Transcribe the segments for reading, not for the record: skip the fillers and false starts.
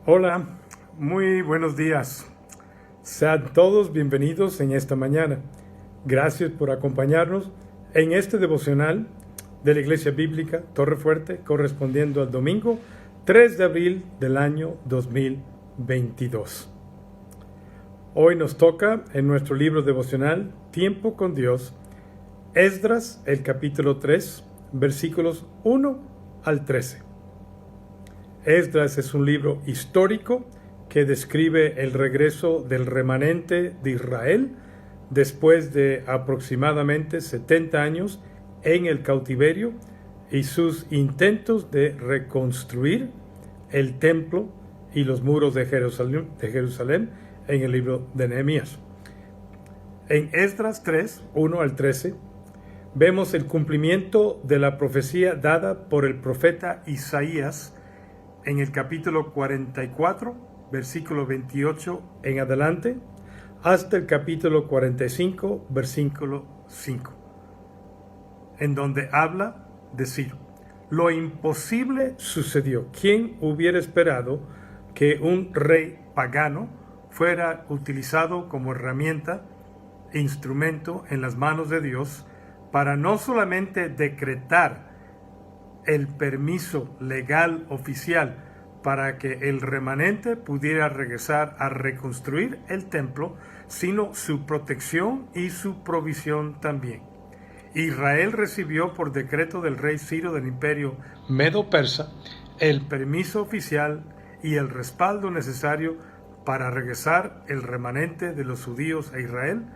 Hola, muy buenos días. Sean todos bienvenidos en esta mañana. Gracias por acompañarnos en este devocional de la Iglesia Bíblica Torre Fuerte, correspondiendo al domingo 3 de abril del año 2022. Hoy nos toca en nuestro libro devocional Tiempo con Dios, Esdras, el capítulo 3, versículos 1 al 13. Esdras es un libro histórico que describe el regreso del remanente de Israel después de aproximadamente 70 años en el cautiverio y sus intentos de reconstruir el templo y los muros de Jerusalén en el libro de Nehemías. En Esdras 3, 1 al 13, vemos el cumplimiento de la profecía dada por el profeta Isaías en el capítulo 44, versículo 28 en adelante, hasta el capítulo 45, versículo 5, en donde habla de Ciro. Lo imposible sucedió. ¿Quién hubiera esperado que un rey pagano fuera utilizado como herramienta e instrumento en las manos de Dios para no solamente decretar el permiso legal oficial para que el remanente pudiera regresar a reconstruir el templo, sino su protección y su provisión también? Israel recibió por decreto del rey Ciro del imperio Medo-Persa el permiso oficial y el respaldo necesario para regresar el remanente de los judíos a Israel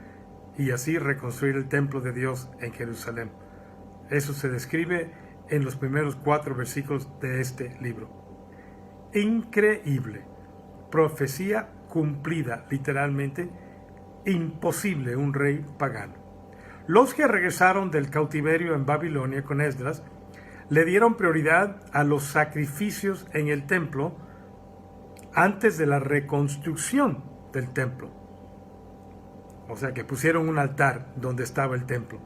y así reconstruir el templo de Dios en Jerusalén. Eso se describe en los primeros 4 versículos de este libro. Increíble, profecía cumplida, literalmente imposible un rey pagano. Los que regresaron del cautiverio en Babilonia con Esdras le dieron prioridad a los sacrificios en el templo antes de la reconstrucción del templo. O sea que pusieron un altar donde estaba el templo.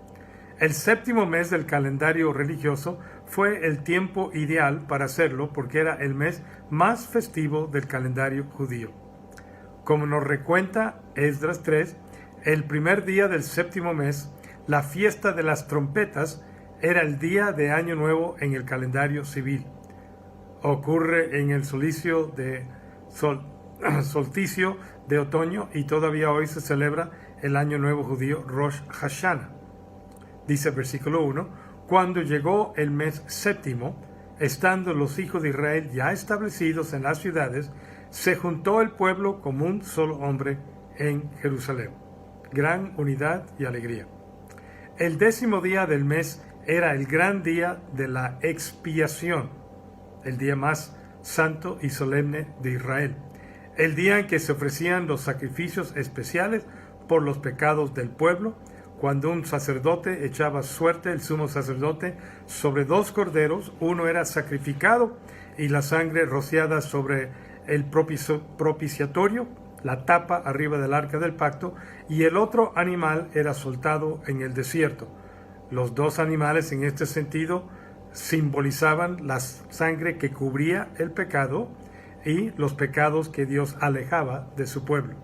El 7º mes del calendario religioso fue el tiempo ideal para hacerlo porque era el mes más festivo del calendario judío. Como nos recuenta Esdras 3, el primer día del 7º mes, la fiesta de las trompetas, era el día de Año Nuevo en el calendario civil. Ocurre en el solsticio de otoño y todavía hoy se celebra el Año Nuevo judío Rosh Hashanah. Dice el versículo 1, cuando llegó el mes 7º, estando los hijos de Israel ya establecidos en las ciudades, se juntó el pueblo como un solo hombre en Jerusalén. Gran unidad y alegría. El 10º día del mes era el gran día de la expiación, el día más santo y solemne de Israel, el día en que se ofrecían los sacrificios especiales por los pecados del pueblo, cuando un sacerdote echaba suerte, el sumo sacerdote, sobre 2 corderos, uno era sacrificado y la sangre rociada sobre el propiciatorio, la tapa arriba del arca del pacto, y el otro animal era soltado en el desierto. Los 2 animales en este sentido simbolizaban la sangre que cubría el pecado y los pecados que Dios alejaba de su pueblo.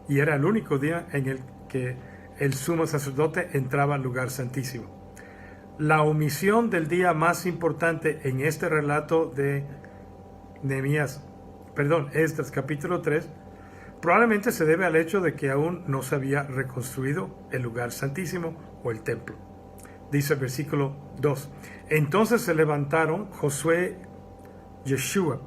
Y era el único día en el que el sumo sacerdote entraba al lugar santísimo. La omisión del día más importante en este relato de Esdras capítulo 3, probablemente se debe al hecho de que aún no se había reconstruido el lugar santísimo o el templo. Dice el versículo 2, entonces se levantaron Josué, Yeshua,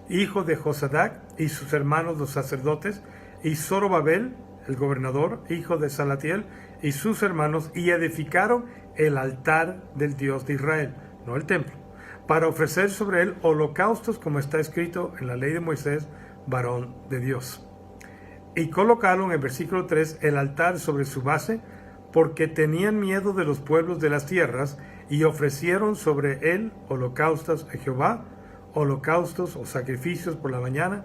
hijo de Josadac, y sus hermanos los sacerdotes, y Zorobabel, el gobernador, hijo de Salatiel, y sus hermanos, y edificaron el altar del Dios de Israel, no el templo, para ofrecer sobre él holocaustos, como está escrito en la ley de Moisés, varón de Dios. Y colocaron en versículo 3 el altar sobre su base, porque tenían miedo de los pueblos de las tierras, y ofrecieron sobre él holocaustos a Jehová, holocaustos o sacrificios por la mañana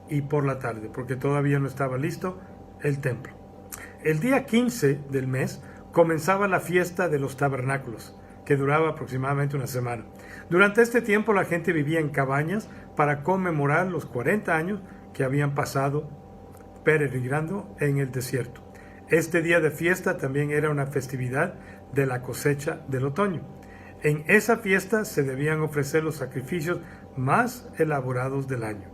y por la tarde, porque todavía no estaba listo el templo. El día 15 del mes comenzaba la fiesta de los tabernáculos, que duraba aproximadamente una semana. Durante este tiempo la gente vivía en cabañas para conmemorar los 40 años que habían pasado peregrinando en el desierto. Este día de fiesta también era una festividad de la cosecha del otoño. En esa fiesta se debían ofrecer los sacrificios más elaborados del año.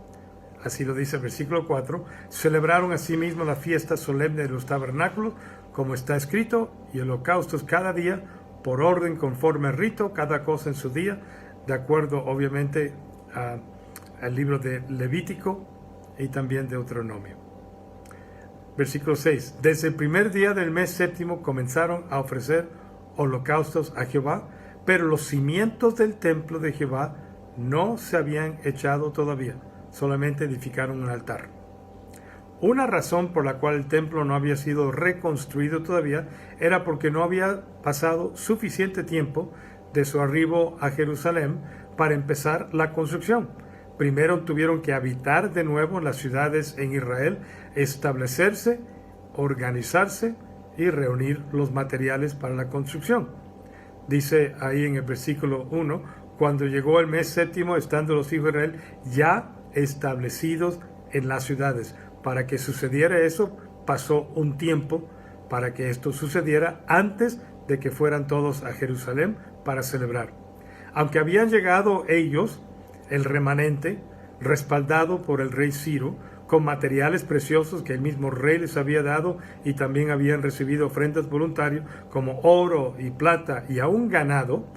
Así lo dice el versículo 4. Celebraron asimismo la fiesta solemne de los tabernáculos, como está escrito, y holocaustos cada día, por orden conforme al rito, cada cosa en su día, de acuerdo obviamente al libro de Levítico y también de Deuteronomio. Versículo 6. Desde el primer día del mes séptimo comenzaron a ofrecer holocaustos a Jehová, pero los cimientos del templo de Jehová no se habían echado todavía, solamente edificaron un altar. Una razón por la cual el templo no había sido reconstruido todavía era porque no había pasado suficiente tiempo de su arribo a Jerusalén para empezar la construcción. Primero tuvieron que habitar de nuevo en las ciudades en Israel, establecerse, organizarse y reunir los materiales para la construcción. Dice ahí en el versículo 1, cuando llegó el mes séptimo, estando los hijos de Israel ya establecidos en las ciudades. Para que sucediera eso, pasó un tiempo para que esto sucediera antes de que fueran todos a Jerusalén para celebrar. Aunque habían llegado ellos, el remanente, respaldado por el rey Ciro, con materiales preciosos que el mismo rey les había dado, y también habían recibido ofrendas voluntarias como oro y plata y aún ganado,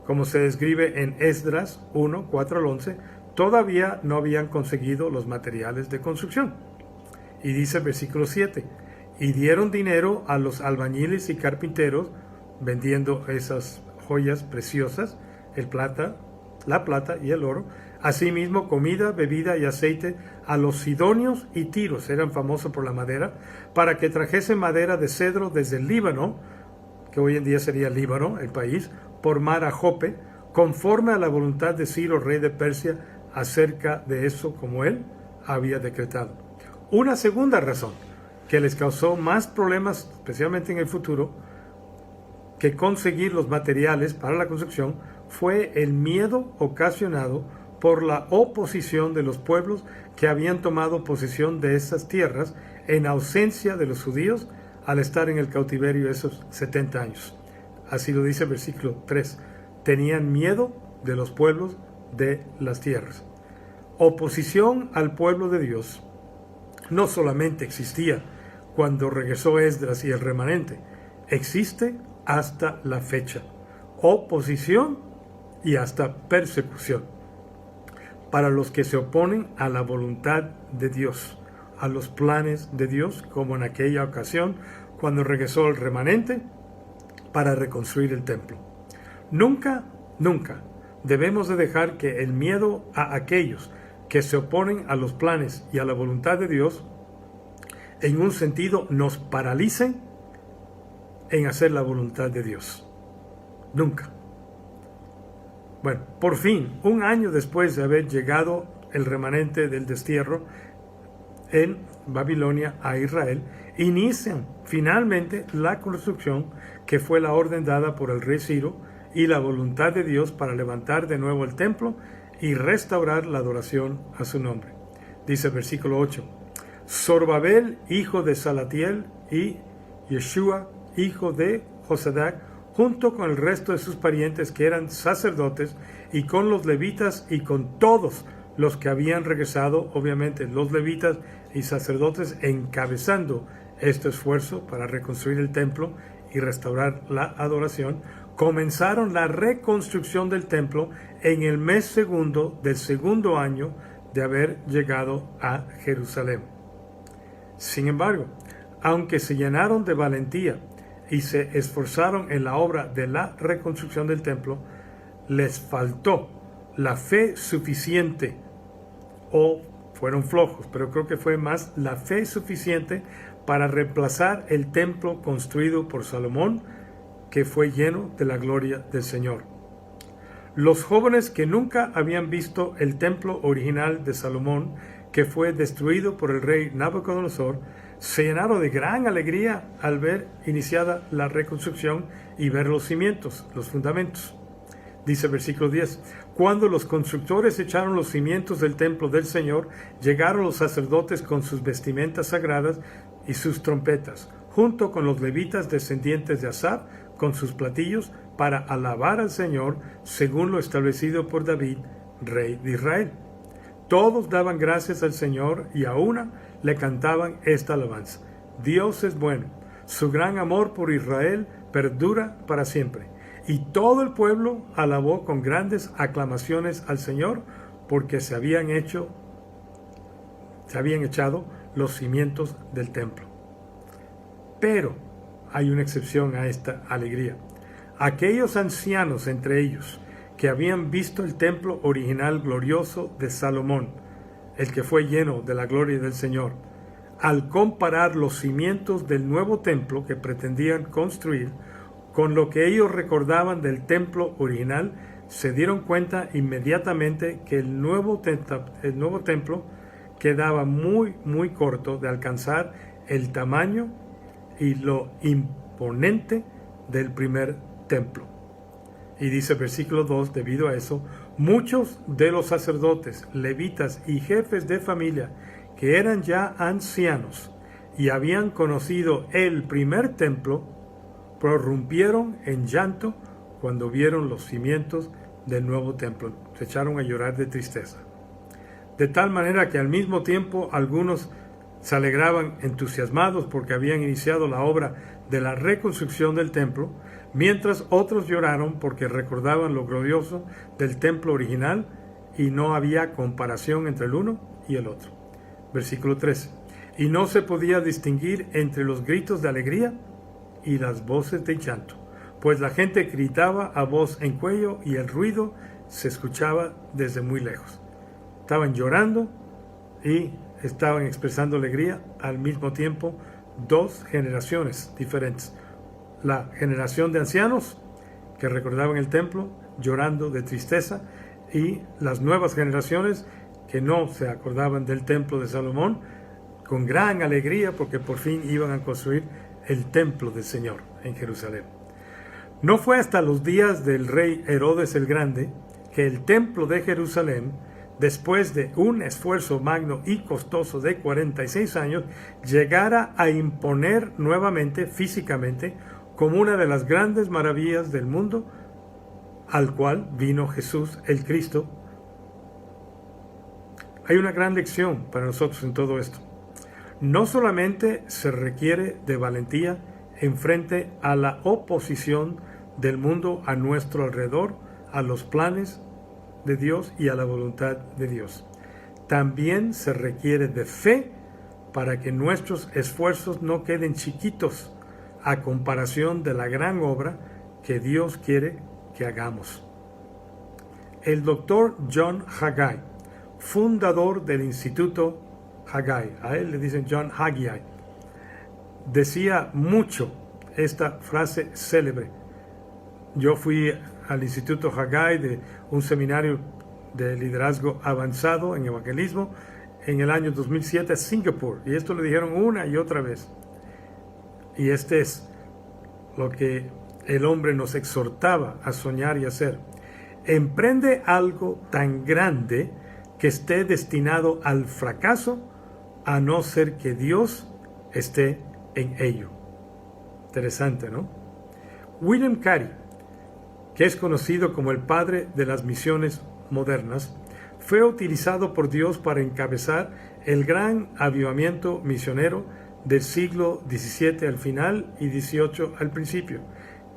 como se describe en Esdras 1, 4 al 11, todavía no habían conseguido los materiales de construcción. Y dice el versículo 7, y dieron dinero a los albañiles y carpinteros, vendiendo esas joyas preciosas, la plata y el oro, asimismo comida, bebida y aceite a los sidonios y tiros, eran famosos por la madera, para que trajesen madera de cedro desde el Líbano, que hoy en día sería Líbano, el país, por mar a Jope, conforme a la voluntad de Ciro, rey de Persia, acerca de eso como él había decretado. Una segunda razón que les causó más problemas, especialmente en el futuro, que conseguir los materiales para la construcción, fue el miedo ocasionado por la oposición de los pueblos que habían tomado posesión de esas tierras en ausencia de los judíos al estar en el cautiverio esos 70 años. Así lo dice el versículo 3. Tenían miedo de los pueblos de las tierras. Oposición al pueblo de Dios no solamente existía cuando regresó Esdras y el remanente, existe hasta la fecha. Oposición y hasta persecución para los que se oponen a la voluntad de Dios, a los planes de Dios, como en aquella ocasión cuando regresó el remanente para reconstruir el templo. Nunca debemos de dejar que el miedo a aquellos que se oponen a los planes y a la voluntad de Dios, en un sentido, nos paralicen en hacer la voluntad de Dios. Nunca. Bueno, por fin, un año después de haber llegado el remanente del destierro en Babilonia a Israel, inician finalmente la construcción que fue la orden dada por el rey Ciro y la voluntad de Dios para levantar de nuevo el templo y restaurar la adoración a su nombre. Dice el versículo 8, Zorobabel, hijo de Salatiel, y Yeshua, hijo de Josadac, junto con el resto de sus parientes que eran sacerdotes, y con los levitas y con todos los que habían regresado, obviamente los levitas y sacerdotes encabezando este esfuerzo para reconstruir el templo y restaurar la adoración, comenzaron la reconstrucción del templo en el mes segundo del segundo año de haber llegado a Jerusalén. Sin embargo, aunque se llenaron de valentía y se esforzaron en la obra de la reconstrucción del templo, les faltó la fe suficiente, o fueron flojos, pero creo que fue más la fe suficiente para reemplazar el templo construido por Salomón, que fue lleno de la gloria del Señor. Los jóvenes que nunca habían visto el templo original de Salomón, que fue destruido por el rey Nabucodonosor, se llenaron de gran alegría al ver iniciada la reconstrucción y ver los cimientos, los fundamentos. Dice versículo 10, cuando los constructores echaron los cimientos del templo del Señor, llegaron los sacerdotes con sus vestimentas sagradas y sus trompetas, junto con los levitas descendientes de Asaf, con sus platillos, para alabar al Señor, según lo establecido por David, rey de Israel. Todos daban gracias al Señor y a una le cantaban esta alabanza. Dios es bueno, su gran amor por Israel perdura para siempre. Y todo el pueblo alabó con grandes aclamaciones al Señor, porque se habían echado los cimientos del templo. Pero hay una excepción a esta alegría. Aquellos ancianos entre ellos que habían visto el templo original glorioso de Salomón, el que fue lleno de la gloria del Señor, al comparar los cimientos del nuevo templo que pretendían construir con lo que ellos recordaban del templo original, se dieron cuenta inmediatamente que el nuevo templo quedaba muy corto de alcanzar el tamaño y lo imponente del primer templo. Y dice versículo 2, debido a eso, muchos de los sacerdotes, levitas y jefes de familia que eran ya ancianos y habían conocido el primer templo, prorrumpieron en llanto cuando vieron los cimientos del nuevo templo. Se echaron a llorar de tristeza. De tal manera que al mismo tiempo algunos se alegraban entusiasmados porque habían iniciado la obra de la reconstrucción del templo, mientras otros lloraron porque recordaban lo glorioso del templo original y no había comparación entre el uno y el otro. Versículo 13. Y no se podía distinguir entre los gritos de alegría y las voces de llanto, pues la gente gritaba a voz en cuello y el ruido se escuchaba desde muy lejos. Estaban llorando y estaban expresando alegría al mismo tiempo, dos generaciones diferentes. La generación de ancianos que recordaban el templo llorando de tristeza, y las nuevas generaciones que no se acordaban del templo de Salomón con gran alegría porque por fin iban a construir el templo del Señor en Jerusalén. No fue hasta los días del rey Herodes el Grande que el templo de Jerusalén, después de un esfuerzo magno y costoso de 46 años, llegara a imponer nuevamente físicamente como una de las grandes maravillas del mundo, al cual vino Jesús el Cristo. Hay una gran lección para nosotros en todo esto. No solamente se requiere de valentía en frente a la oposición del mundo a nuestro alrededor, a los planes de Dios y a la voluntad de Dios. También se requiere de fe para que nuestros esfuerzos no queden chiquitos a comparación de la gran obra que Dios quiere que hagamos. El doctor John Haggai, fundador del Instituto Haggai, a él le dicen John Haggai, decía mucho esta frase célebre. Yo fui al Instituto Haggai, de un seminario de liderazgo avanzado en evangelismo, en el año 2007 a Singapur, y esto le dijeron una y otra vez. Y este es lo que el hombre nos exhortaba a soñar y hacer. Emprende algo tan grande que esté destinado al fracaso, a no ser que Dios esté en ello. Interesante, ¿no? William Carey, que es conocido como el padre de las misiones modernas, fue utilizado por Dios para encabezar el gran avivamiento misionero del siglo XVII al final y XVIII al principio,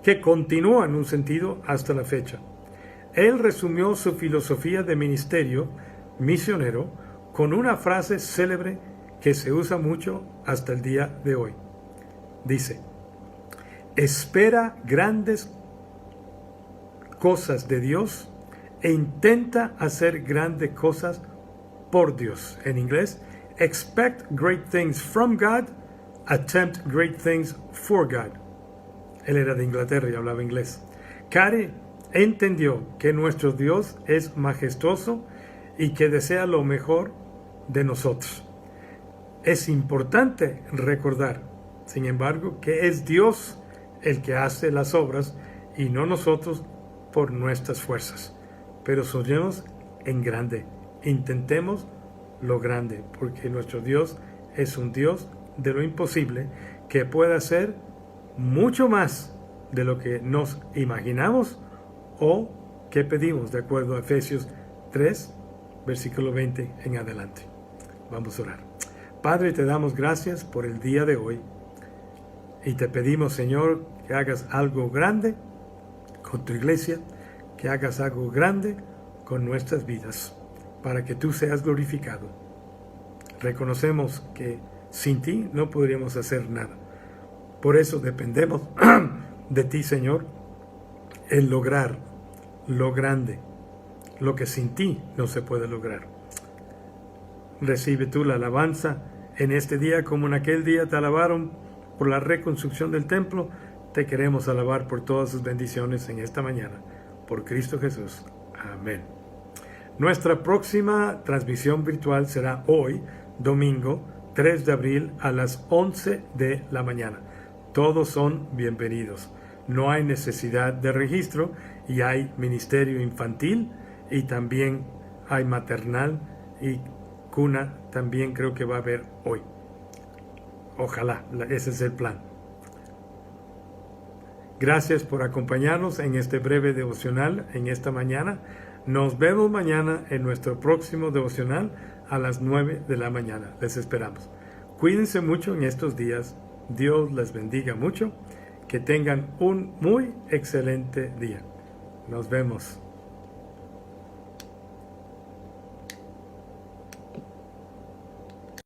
que continúa en un sentido hasta la fecha. Él resumió su filosofía de ministerio misionero con una frase célebre que se usa mucho hasta el día de hoy. Dice: espera grandes cosas de Dios e intenta hacer grandes cosas por Dios. En inglés, expect great things from God, attempt great things for God. Él era de Inglaterra y hablaba inglés. Carey entendió que nuestro Dios es majestuoso y que desea lo mejor de nosotros. Es importante recordar, sin embargo, que es Dios el que hace las obras y no nosotros por nuestras fuerzas. Pero soñemos en grande, intentemos lo grande, porque nuestro Dios es un Dios de lo imposible, que puede hacer mucho más de lo que nos imaginamos o que pedimos, de acuerdo a Efesios 3, versículo 20 en adelante. Vamos a orar. Padre, te damos gracias por el día de hoy y te pedimos, Señor, que hagas algo grande con tu iglesia, que hagas algo grande con nuestras vidas, para que tú seas glorificado. Reconocemos que sin ti no podríamos hacer nada. Por eso dependemos de ti, Señor, en lograr lo grande, lo que sin ti no se puede lograr. Recibe tú la alabanza en este día como en aquel día te alabaron por la reconstrucción del templo. Te queremos alabar por todas sus bendiciones en esta mañana. Por Cristo Jesús. Amén. Nuestra próxima transmisión virtual será hoy, domingo 3 de abril a las 11 de la mañana. Todos son bienvenidos. No hay necesidad de registro y hay ministerio infantil y también hay maternal y cuna también creo que va a haber hoy. Ojalá, ese es el plan. Gracias por acompañarnos en este breve devocional en esta mañana. Nos vemos mañana en nuestro próximo devocional a las 9 de la mañana. Les esperamos. Cuídense mucho en estos días. Dios les bendiga mucho. Que tengan un muy excelente día. Nos vemos.